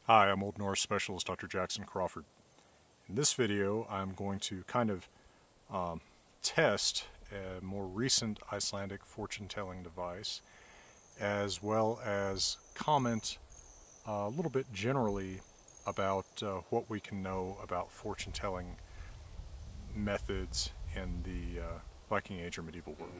Hi, I'm Old Norse Specialist Dr. Jackson Crawford. In this video, I'm going to kind of test a more recent Icelandic fortune-telling device, as well as comment a little bit generally about what we can know about fortune-telling methods in the Viking Age or medieval world.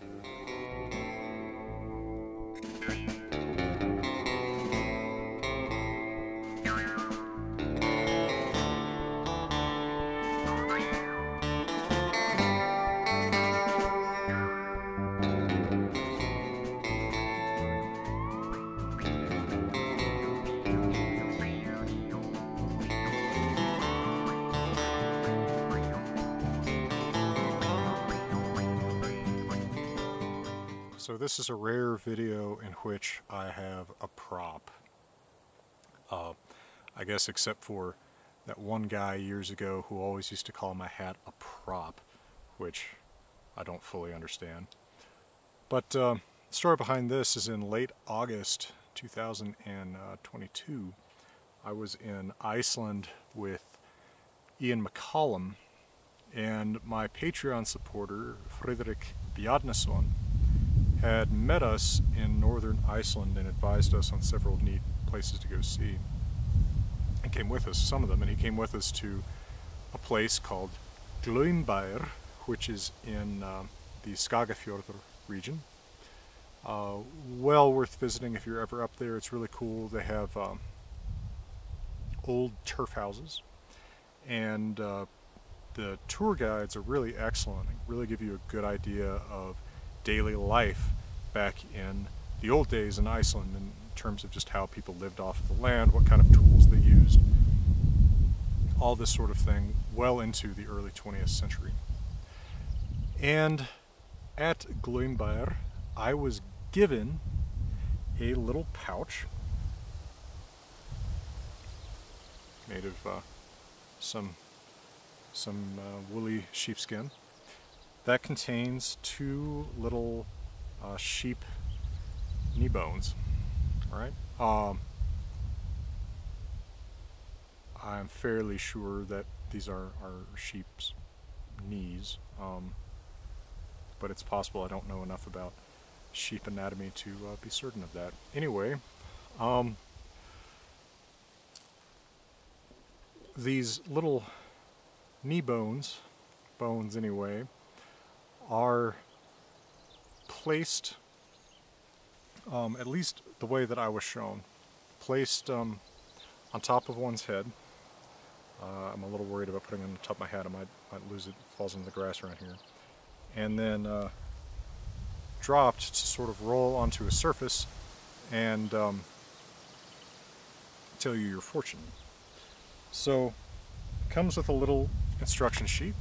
So this is a rare video in which I have a prop. I guess except for that one guy years ago who always used to call my hat a prop, which I don't fully understand. But the story behind this is in late August 2022. I was in Iceland with Ian McCollum, and my Patreon supporter, Friðrik Bjarnason, had met us in northern Iceland and advised us on several neat places to go see. He came with us, some of them, and he came with us to a place called Glumbair, which is in the Skagafjörður region. Well worth visiting if you're ever up there. It's really cool. They have old turf houses, and the tour guides are really excellent. They really give you a good idea of daily life back in the old days in Iceland in terms of just how people lived off of the land, what kind of tools they used, all this sort of thing, well into the early 20th century. And at Glumbair, I was given a little pouch made of some woolly sheepskin that contains two little sheep knee bones. All right. I'm fairly sure that these are sheep's knees, but it's possible I don't know enough about sheep anatomy to be certain of that. Anyway, these little knee bones anyway, are placed, at least the way that I was shown, placed on top of one's head. I'm a little worried about putting it on the top of my head. I might lose it. It falls into the grass around here. And then dropped to sort of roll onto a surface and tell you your fortune. So it comes with a little instruction sheet,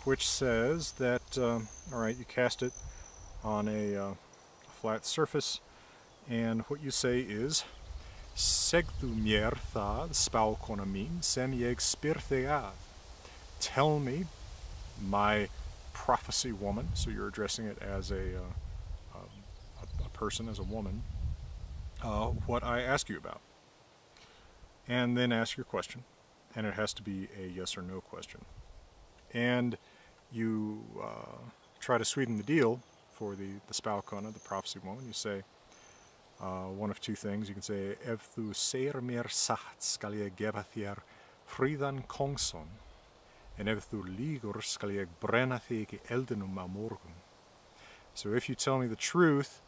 which says that, alright, you cast it on a flat surface, and what you say is, Segðu mér það, spákona mín, sem ég spyr þig að. Tell me, my prophecy woman, so you're addressing it as a person, as a woman, what I ask you about. And then ask your question, and it has to be a yes or no question. And you try to sweeten the deal for the spákona, the prophecy woman. You say one of two things. You can say, Ef þú segir mér satt, skal ég gefa þér fríðan kongsson, en ef þú lýgur, skal ég brenna þig í eldinum á morgun. So if you tell me the truth,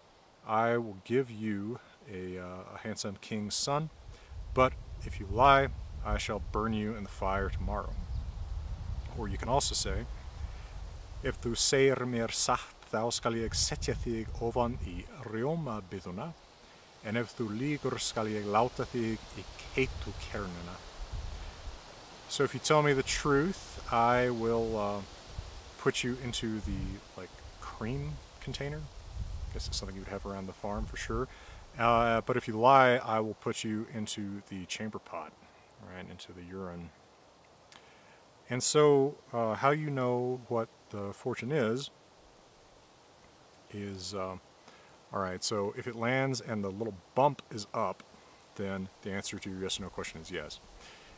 I will give you a handsome king's son, but if you lie, I shall burn you in the fire tomorrow. Or you can also say, Ef þú segir mér satt, þá skal ég setja þig ofan í rjómabyðuna, en ef þú lýgur, skal ég láta þig í keitukernuna. So if you tell me the truth, I will put you into the cream container. I guess it's something you would have around the farm for sure. But if you lie, I will put you into the chamber pot, right, into the urine. And so how you know what the fortune is Alright, so if it lands and the little bump is up, then the answer to your yes or no question is yes.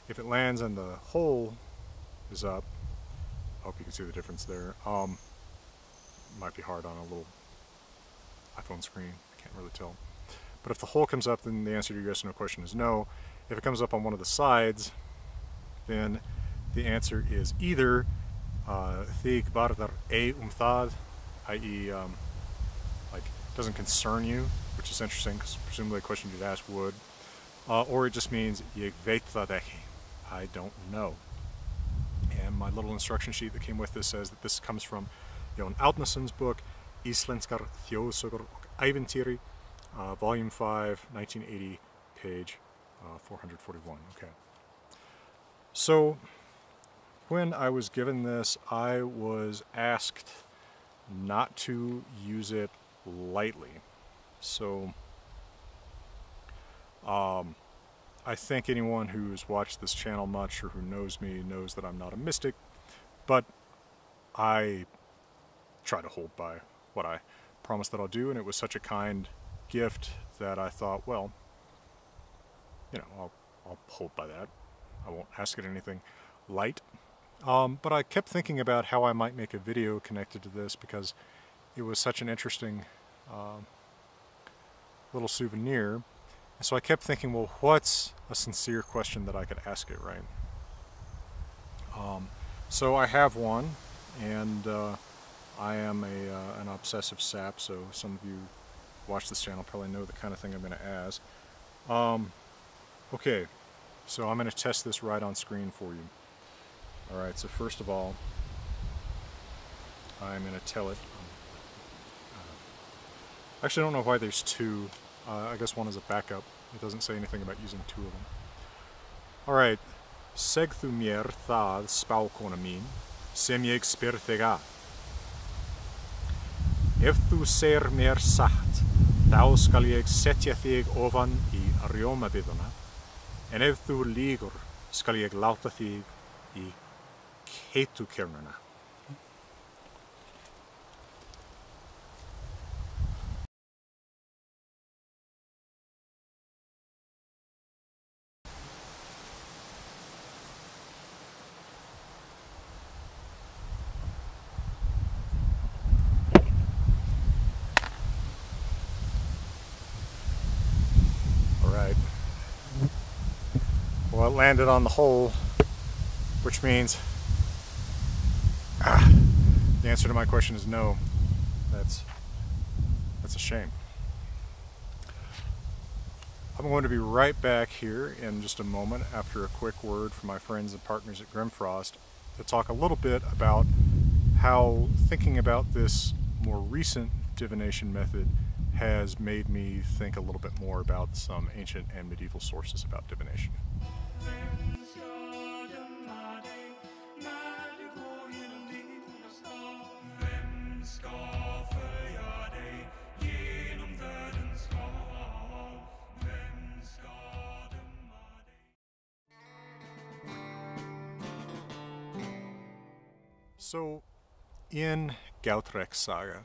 If it lands and the hole is up, I hope you can see the difference there. Might be hard on a little iPhone screen, can't really tell. But if the hole comes up, then the answer to your yes or no question is no. If it comes up on one of the sides, then the answer is either thig varðar ei það, i.e. Like, doesn't concern you, which is interesting because presumably a question you'd ask would, or it just means ég veit það ekki, I don't know. And my little instruction sheet that came with this says that this comes from Jón Árnason's book Íslenskar þjóðsögur og ævintýri, volume 5, 1980, page 441. Okay. So when I was given this, I was asked not to use it lightly. So I think anyone who's watched this channel much or who knows me knows that I'm not a mystic, but I try to hold by what I promised that I'll do, and it was such a kind gift that I thought, well, you know, I'll hold by that. I won't ask it anything light. But I kept thinking about how I might make a video connected to this because it was such an interesting little souvenir. And so I kept thinking, well, what's a sincere question that I could ask it, right? So I have one, and I am an obsessive sap, so some of you who watch this channel probably know the kind of thing I'm going to ask. Okay, so I'm going to test this right on screen for you. Alright, so first of all, I'm going to tell it. Actually, I don't know why there's two. I guess one is a backup. It doesn't say anything about using two of them. Alright. Segðu mér það, spákona mín, sem ég spyr þig að. Ef þú segir mér satt, þá skal ég setja þig ofan í rjómabiðuna, en ef þú lýgur, skal ég láta þig í keitukernuna. Well, it landed on the hole, which means the answer to my question is no. That's a shame. I'm going to be right back here in just a moment after a quick word from my friends and partners at Grimfrost to talk a little bit about how thinking about this more recent divination method has made me think a little bit more about some ancient and medieval sources about divination. So, in Gautreks saga,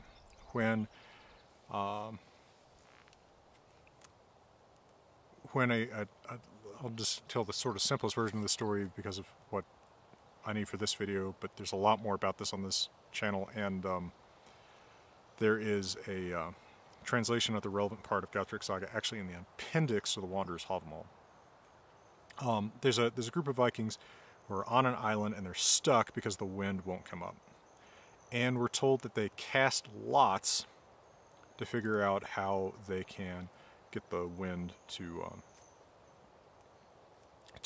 when I'll just tell the sort of simplest version of the story because of what I need for this video, but there's a lot more about this on this channel, and there is a translation of the relevant part of Gautreks saga actually in the appendix to the Wanderer's Havamal. There's a group of Vikings who are on an island and they're stuck because the wind won't come up. And we're told that they cast lots to figure out how they can get the wind to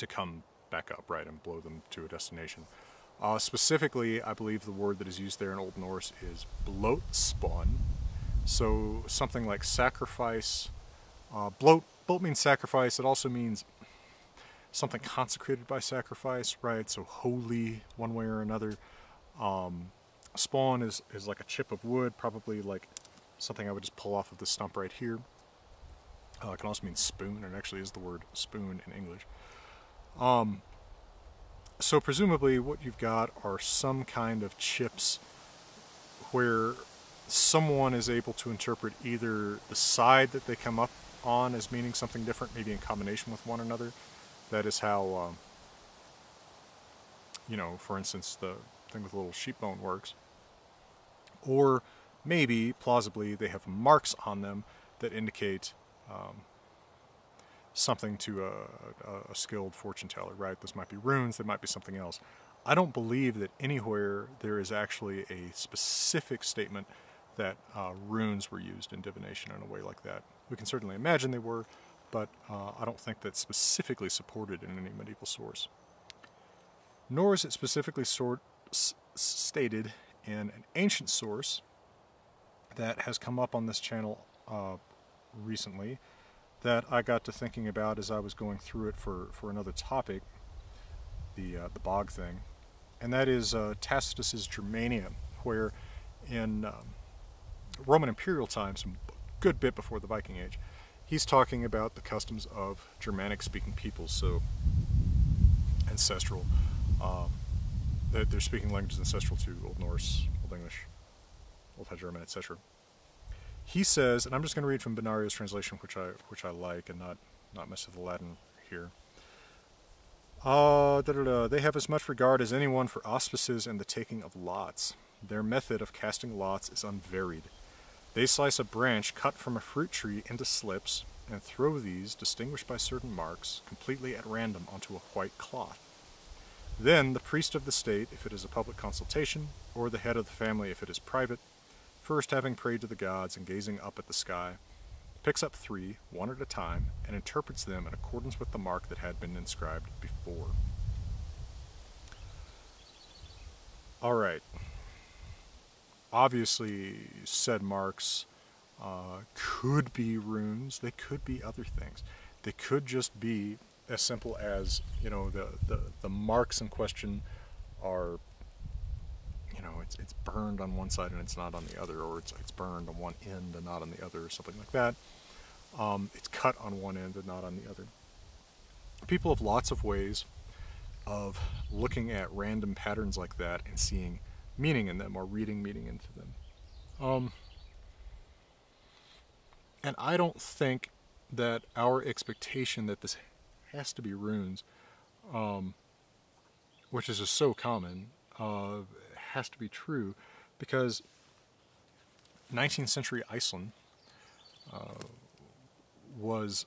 come back up, right, and blow them to a destination. Specifically, I believe the word that is used there in Old Norse is blótspon. So something like sacrifice. Blót means sacrifice. It also means something consecrated by sacrifice, right? So holy, one way or another. Spawn is like a chip of wood, probably like something I would just pull off of the stump right here. It can also mean spoon, and it actually is the word spoon in English. So presumably what you've got are some kind of chips where someone is able to interpret either the side that they come up on as meaning something different, maybe in combination with one another. That is how, you know, for instance, the thing with a little sheep bone works. Or maybe, plausibly, they have marks on them that indicate something to a skilled fortune teller, right? Those might be runes, that might be something else. I don't believe that anywhere there is actually a specific statement that runes were used in divination in a way like that. We can certainly imagine they were, but I don't think that's specifically supported in any medieval source. Nor is it specifically stated in an ancient source that has come up on this channel recently that I got to thinking about as I was going through it for another topic, the bog thing, and that is Tacitus's Germania, where in Roman imperial times, a good bit before the Viking Age, he's talking about the customs of Germanic-speaking peoples, so ancestral. They're speaking languages ancestral to Old Norse, Old English, Old High German, etc. He says, and I'm just going to read from Benario's translation, which I like, and not mess with the Latin here. They have as much regard as anyone for auspices and the taking of lots. Their method of casting lots is unvaried. They slice a branch cut from a fruit tree into slips and throw these, distinguished by certain marks, completely at random onto a white cloth. Then the priest of the state, if it is a public consultation, or the head of the family if it is private, first having prayed to the gods and gazing up at the sky, picks up 3, one at a time, and interprets them in accordance with the mark that had been inscribed before. Alright. Obviously, said marks could be runes, they could be other things. They could just be as simple as, you know, the marks in question are, you know, it's burned on one side and it's not on the other, or it's burned on one end and not on the other, or something like that. It's cut on one end and not on the other. People have lots of ways of looking at random patterns like that and seeing meaning in them, or reading meaning into them. And I don't think that our expectation that this has to be runes, which is just so common, has to be true, because 19th century Iceland was,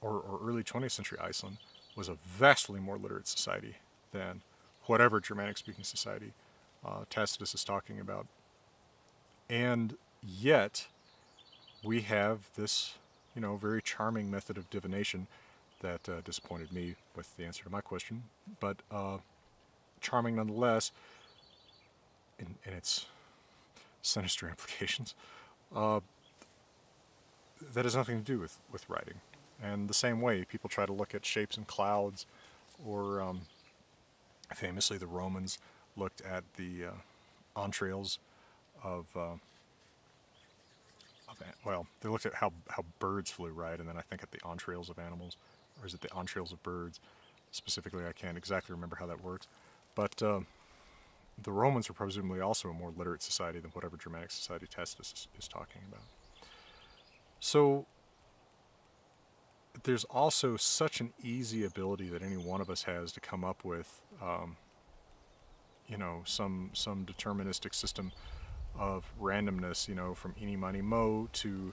or early 20th century Iceland, was a vastly more literate society than whatever Germanic-speaking society Tacitus is talking about. And yet, we have this, you know, very charming method of divination that disappointed me with the answer to my question, but charming nonetheless in its sinister implications. That has nothing to do with writing. And the same way, people try to look at shapes in clouds, or famously the Romans looked at the entrails of, well, they looked at how birds flew, right? And then I think at the entrails of animals, or is it the entrails of birds? Specifically, I can't exactly remember how that works. But the Romans were presumably also a more literate society than whatever Germanic society Tacitus is talking about. So there's also such an easy ability that any one of us has to come up with, you know, some deterministic system of randomness, you know, from eeny, miny, mo to,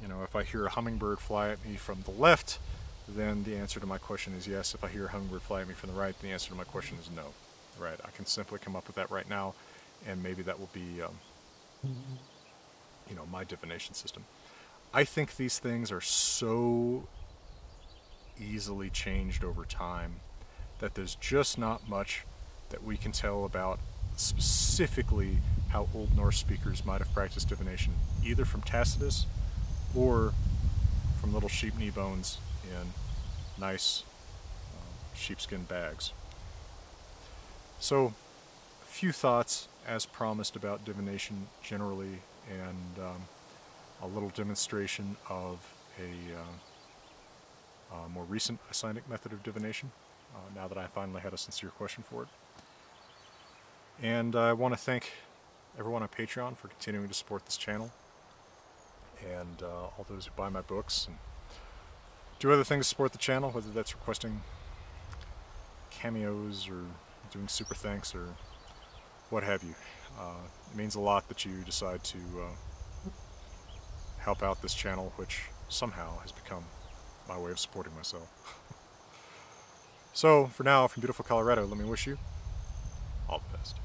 you know, if I hear a hummingbird fly at me from the left, then the answer to my question is yes. If I hear a hummingbird fly at me from the right, the answer to my question is no. Right? I can simply come up with that right now, and maybe that will be, you know, my divination system. I think these things are so easily changed over time that there's just not much that we can tell about specifically how Old Norse speakers might have practiced divination, either from Tacitus or from little sheep knee bones in nice sheepskin bags. So, a few thoughts, as promised, about divination generally, and a little demonstration of a more recent Icelandic method of divination, now that I finally had a sincere question for it. And I want to thank everyone on Patreon for continuing to support this channel, and all those who buy my books and do other things to support the channel, whether that's requesting cameos or doing super thanks or what have you. It means a lot that you decide to help out this channel, which somehow has become my way of supporting myself. So, for now, from beautiful Colorado, let me wish you all the best.